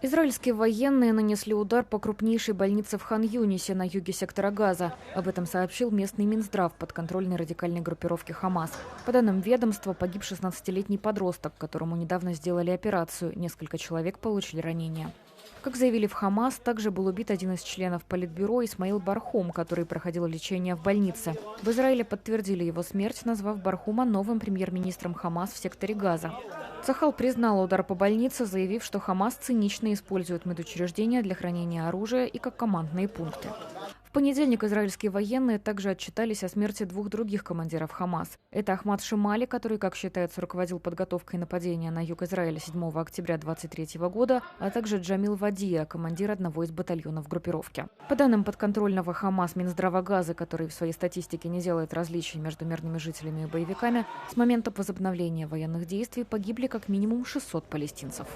Израильские военные нанесли удар по крупнейшей больнице в Хан-Юнисе на юге сектора Газа. Об этом сообщил местный Минздрав подконтрольной радикальной группировки «Хамас». По данным ведомства, погиб 16-летний подросток, которому недавно сделали операцию. Несколько человек получили ранения. Как заявили в «Хамас», также был убит один из членов политбюро Исмаил Бархум, который проходил лечение в больнице. В Израиле подтвердили его смерть, назвав Бархума новым премьер-министром «Хамас» в секторе Газа. Цахал признал удар по больнице, заявив, что «Хамас» цинично использует медучреждения для хранения оружия и как командные пункты. В понедельник израильские военные также отчитались о смерти двух других командиров «Хамас». Это Ахмад Шимали, который, как считается, руководил подготовкой нападения на юг Израиля 7 октября 2023 года, а также Джамил Вадия, командир одного из батальонов группировки. По данным подконтрольного «Хамас» Минздрава Газы, который в своей статистике не делает различий между мирными жителями и боевиками, с момента возобновления военных действий погибли как минимум 600 палестинцев.